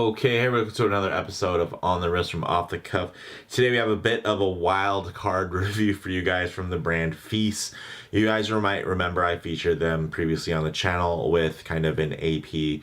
Okay, here we go to another episode of On the Wrist from Off the Cuff. Today we have a bit of a wild card review for you guys from the brand Feice. You guys might remember I featured them previously on the channel with kind of an AP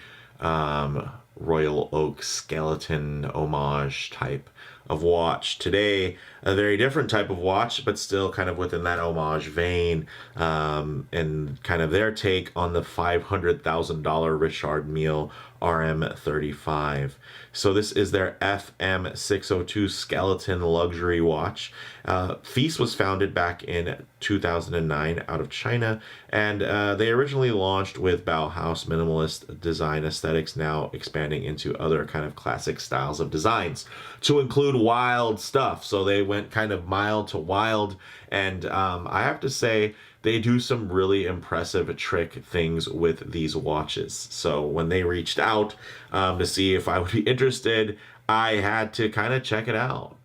Royal Oak skeleton homage type of watch. Today, a very different type of watch, but still kind of within that homage vein, and kind of their take on the $500,000 Richard Mille RM35. So this is their FM602 skeleton luxury watch. Feice was founded back in 2009 out of China, and they originally launched with Bauhaus minimalist design aesthetics, now expanding into other kind of classic styles of designs to include wild stuff. So they went kind of mild to wild, and I have to say, they do some really impressive trick things with these watches. So when they reached out to see if I would be interested, I had to kind of check it out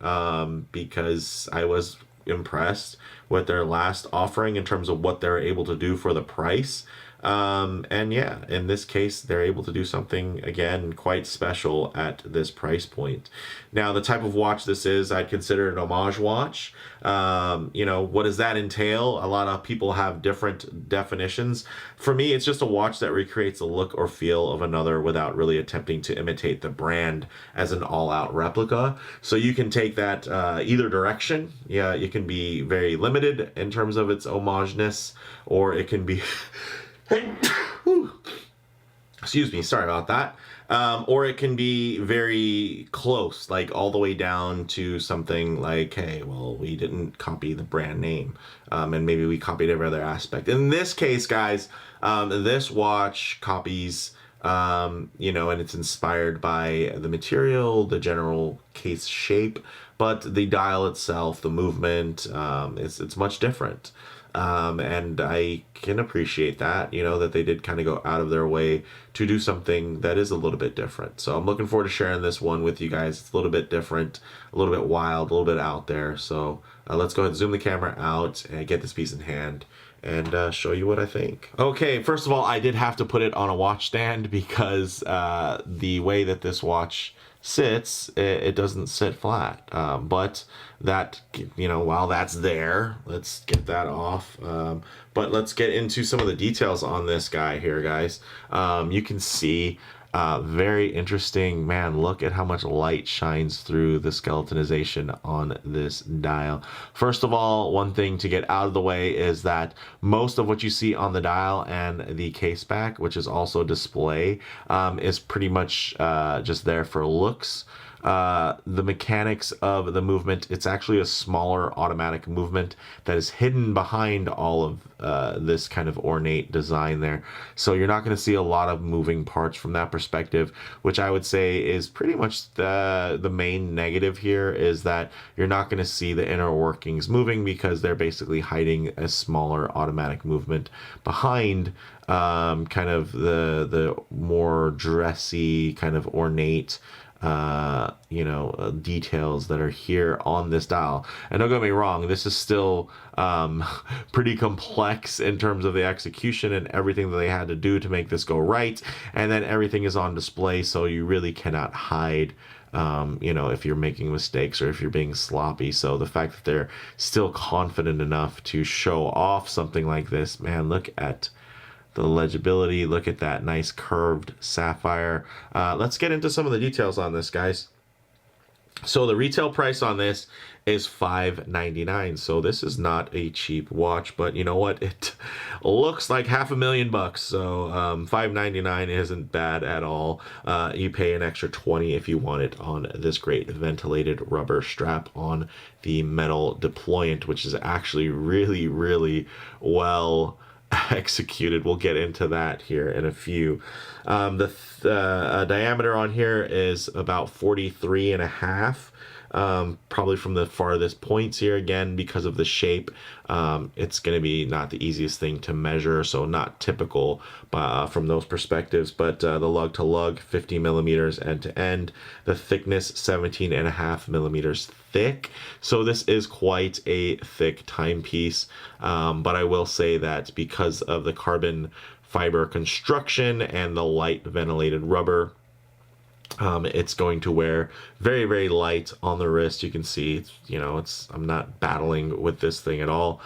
because I was impressed with their last offering in terms of what they're able to do for the price. And yeah, in this case, they're able to do something, again, quite special at this price point. Now, the type of watch this is, I'd consider it an homage watch. What does that entail? A lot of people have different definitions. For me, it's just a watch that recreates the look or feel of another without really attempting to imitate the brand as an all-out replica. So you can take that either direction. Yeah, it can be very limited in terms of its homageness, or it can be... Excuse me, sorry about that. Or it can be very close, like all the way down to something like, hey, well, we didn't copy the brand name, and maybe we copied every other aspect. In this case, guys, this watch copies, and it's inspired by the material, the general case shape, but the dial itself, the movement, it's much different. And I can appreciate that, that they did kind of go out of their way to do something that is a little bit different. So I'm looking forward to sharing this one with you guys. It's a little bit different, a little bit wild, a little bit out there. So let's go ahead and zoom the camera out and get this piece in hand and show you what I think. Okay, first of all, I did have to put it on a watch stand because the way that this watch sits, it doesn't sit flat, but that, while that's there, let's get that off, but let's get into some of the details on this guy here, guys. You can see very interesting, man, look at how much light shines through the skeletonization on this dial. First of all, one thing to get out of the way is that most of what you see on the dial and the case back, which is also display, is pretty much just there for looks. The mechanics of the movement, it's actually a smaller automatic movement that is hidden behind all of this kind of ornate design there. So you're not going to see a lot of moving parts from that perspective, which I would say is pretty much the main negative here, is that you're not going to see the inner workings moving because they're basically hiding a smaller automatic movement behind kind of the more dressy, kind of ornate details that are here on this dial. And don't get me wrong, this is still pretty complex in terms of the execution and everything that they had to do to make this go right. And then everything is on display, so you really cannot hide if you're making mistakes or if you're being sloppy. So the fact that they're still confident enough to show off something like this, man, look at the legibility, look at that nice curved sapphire. Let's get into some of the details on this, guys. So the retail price on this is $599. So this is not a cheap watch, but you know what? It looks like $500,000. So $599 isn't bad at all. You pay an extra $20 if you want it on this great ventilated rubber strap on the metal deployant, which is actually really, really well executed. We'll get into that here in a few. The diameter on here is about 43 and a half. Probably from the farthest points here, again, because of the shape, it's going to be not the easiest thing to measure, so not typical from those perspectives, but the lug to lug, 50 millimeters end to end, the thickness 17 and a half millimeters thick. So this is quite a thick timepiece, but I will say that because of the carbon fiber construction and the light ventilated rubber, It's going to wear very, very light on the wrist. You can see, I'm not battling with this thing at all.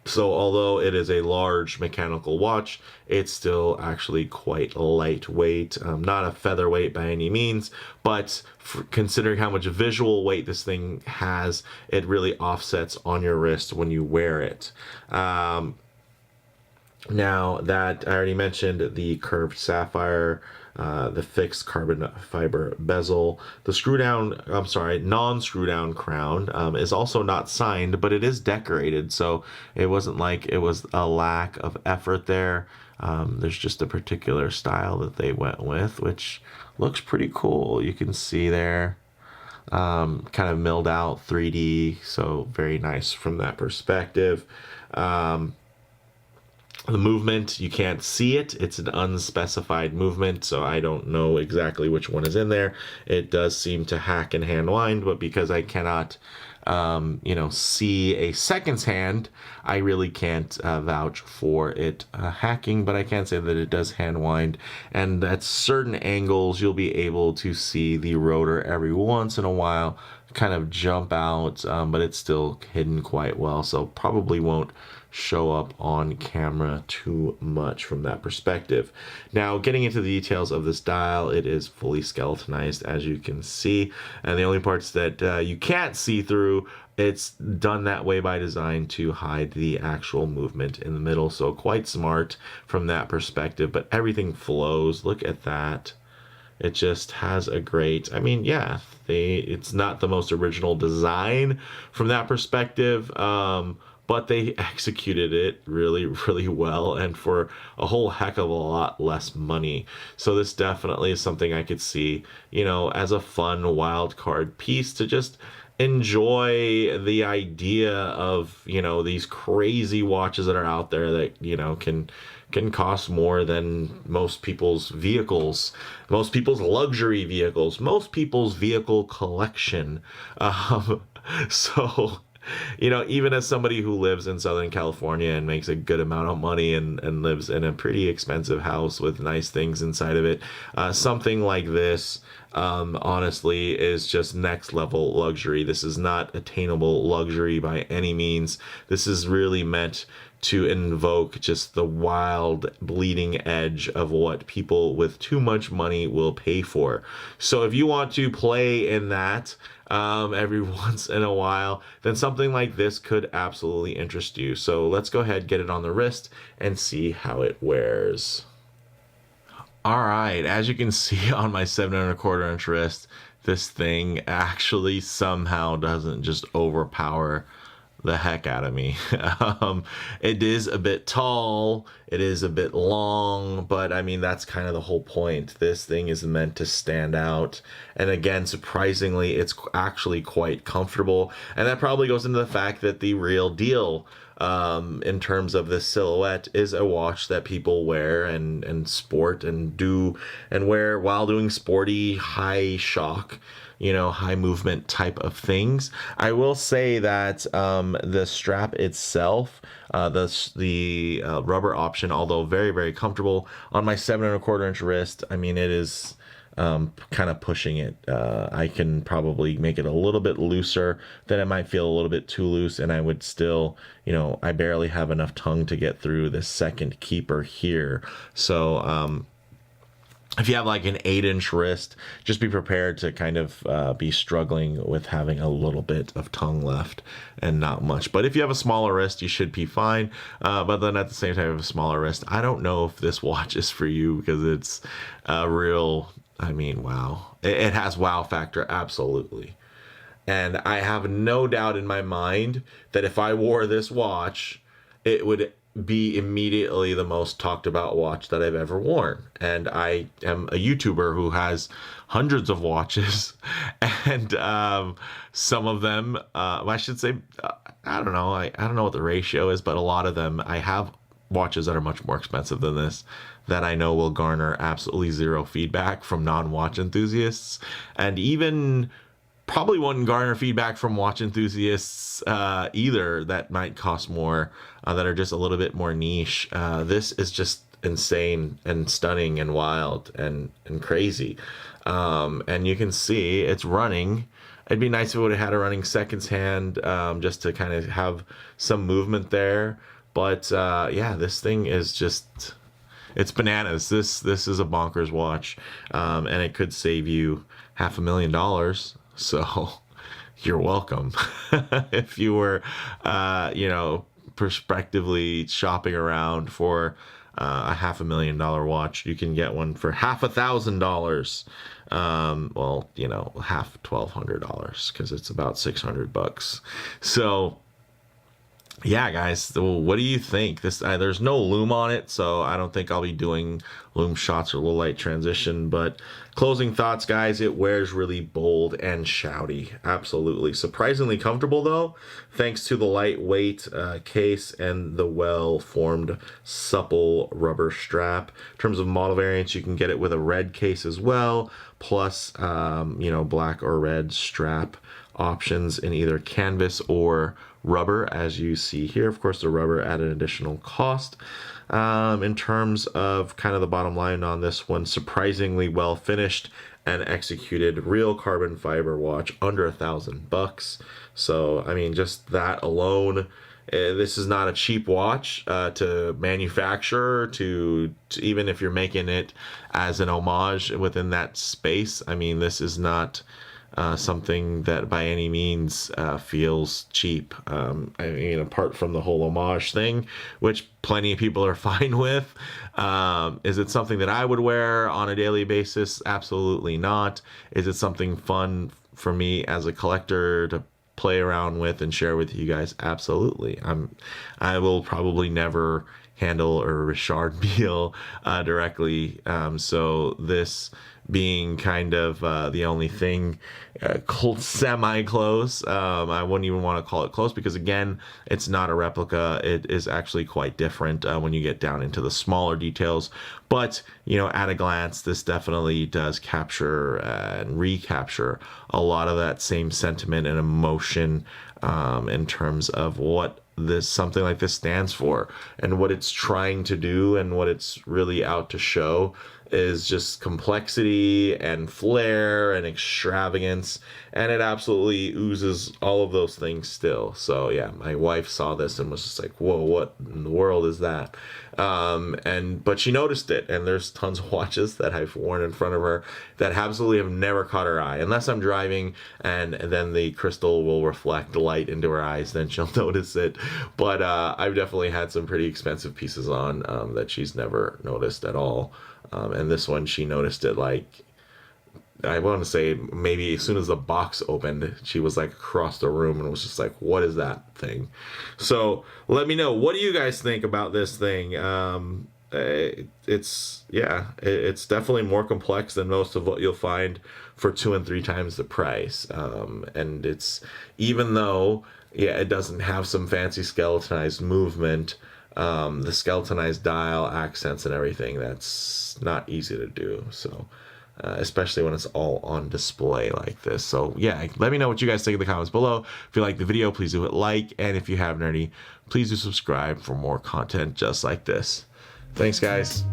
So although it is a large mechanical watch, it's still actually quite lightweight. Not a featherweight by any means, but considering how much visual weight this thing has, it really offsets on your wrist when you wear it. Now that I already mentioned the curved sapphire, the fixed carbon fiber bezel, the non-screw down crown is also not signed, but it is decorated. So it wasn't like it was a lack of effort there. There's just a particular style that they went with, which looks pretty cool. You can see there, kind of milled out 3D. So very nice from that perspective. The movement, you can't see it. It's an unspecified movement, so I don't know exactly which one is in there. It does seem to hack and hand wind, but because I cannot, see a second's hand, I really can't vouch for it hacking, but I can say that it does hand wind, and at certain angles, you'll be able to see the rotor every once in a while kind of jump out, but it's still hidden quite well, so probably won't show up on camera too much from that perspective. Now, getting into the details of this dial, it is fully skeletonized, as you can see, and the only parts that you can't see through, it's done that way by design to hide the actual movement in the middle, so quite smart from that perspective, but everything flows. Look at that. It just has a great, it's not the most original design from that perspective, but they executed it really, really well, and for a whole heck of a lot less money. So this definitely is something I could see, as a fun wild card piece to just enjoy the idea of, these crazy watches that are out there that, can cost more than most people's vehicles, most people's luxury vehicles, most people's vehicle collection. So, even as somebody who lives in Southern California and makes a good amount of money and lives in a pretty expensive house with nice things inside of it, something like this, honestly, is just next level luxury. This is not attainable luxury by any means. This is really meant to invoke just the wild bleeding edge of what people with too much money will pay for. So if you want to play in that every once in a while, then something like this could absolutely interest you. So let's go ahead, get it on the wrist, and see how it wears. All right, as you can see on my 7¼ inch wrist, this thing actually somehow doesn't just overpower the heck out of me. It is a bit tall, it is a bit long, but that's kind of the whole point. This thing is meant to stand out, and again, surprisingly, it's actually quite comfortable, and that probably goes into the fact that the real deal, in terms of this silhouette, is a watch that people wear and sport and wear while doing sporty, high shock, high movement type of things. I will say that the strap itself, the rubber option, although very, very comfortable on my 7¼ inch wrist, it is kind of pushing it. I can probably make it a little bit looser. Then it might feel a little bit too loose, and I would still, I barely have enough tongue to get through the second keeper here. So, if you have like an 8-inch wrist, just be prepared to kind of be struggling with having a little bit of tongue left and not much. But if you have a smaller wrist, you should be fine. But then at the same time, if you have a smaller wrist, I don't know if this watch is for you, because it's a real, wow. It has wow factor, absolutely. And I have no doubt in my mind that if I wore this watch, it would be immediately the most talked about watch that I've ever worn. And I am a YouTuber who has hundreds of watches, and some of them, I should say, I don't know. I don't know what the ratio is, but a lot of them, I have watches that are much more expensive than this that I know will garner absolutely zero feedback from non-watch enthusiasts, and even probably wouldn't garner feedback from watch enthusiasts either, that might cost more, that are just a little bit more niche. This is just insane and stunning and wild and crazy. And you can see it's running. It'd be nice if it would have had a running seconds hand, just to kind of have some movement there. But yeah, this thing is just, it's bananas. This is a bonkers watch, and it could save you $500,000. So you're welcome. If you were, prospectively shopping around for a $500,000 watch, you can get one for $1,000. Well, half $1,200 because it's about $600. So yeah, guys, what do you think? This there's no loom on it, so I don't think I'll be doing loom shots or low light transition. But closing thoughts, guys, it wears really bold and shouty. Absolutely. Surprisingly comfortable, though, thanks to the lightweight case and the well-formed, supple rubber strap. In terms of model variants, you can get it with a red case as well, plus, black or red strap options in either canvas or rubber, as you see here. Of course, the rubber at an additional cost. In terms of kind of the bottom line on this one, surprisingly well finished and executed, real carbon fiber watch under $1,000. So I mean, just that alone, this is not a cheap watch to manufacture, to even if you're making it as an homage within that space. I mean, this is not something that by any means feels cheap. I mean, apart from the whole homage thing, which plenty of people are fine with. Is it something that I would wear on a daily basis? Absolutely not. Is it something fun for me as a collector to play around with and share with you guys? Absolutely. I will probably never handle a Richard Mille directly. So this being kind of the only thing semi-close. I wouldn't even want to call it close because, again, it's not a replica. It is actually quite different when you get down into the smaller details. But, at a glance, this definitely does capture and recapture a lot of that same sentiment and emotion in terms of what something like this stands for and what it's trying to do and what it's really out to show is just complexity and flair and extravagance, and it absolutely oozes all of those things still. So yeah, my wife saw this and was just like, whoa, what in the world is that? But she noticed it, and there's tons of watches that I've worn in front of her that absolutely have never caught her eye. Unless I'm driving and then the crystal will reflect light into her eyes, then she'll notice it. But I've definitely had some pretty expensive pieces on that she's never noticed at all. And this one, she noticed it like, I want to say maybe as soon as the box opened, she was like across the room and was just like, what is that thing? So let me know, what do you guys think about this thing? It's definitely more complex than most of what you'll find for 2 and 3 times the price. And it's, even though, it doesn't have some fancy skeletonized movement, the skeletonized dial, accents, and everything, that's not easy to do. So especially when it's all on display like this. So yeah, let me know what you guys think in the comments below. If you like the video, please do hit like, and if you haven't already, please do subscribe for more content just like this. Thanks, guys.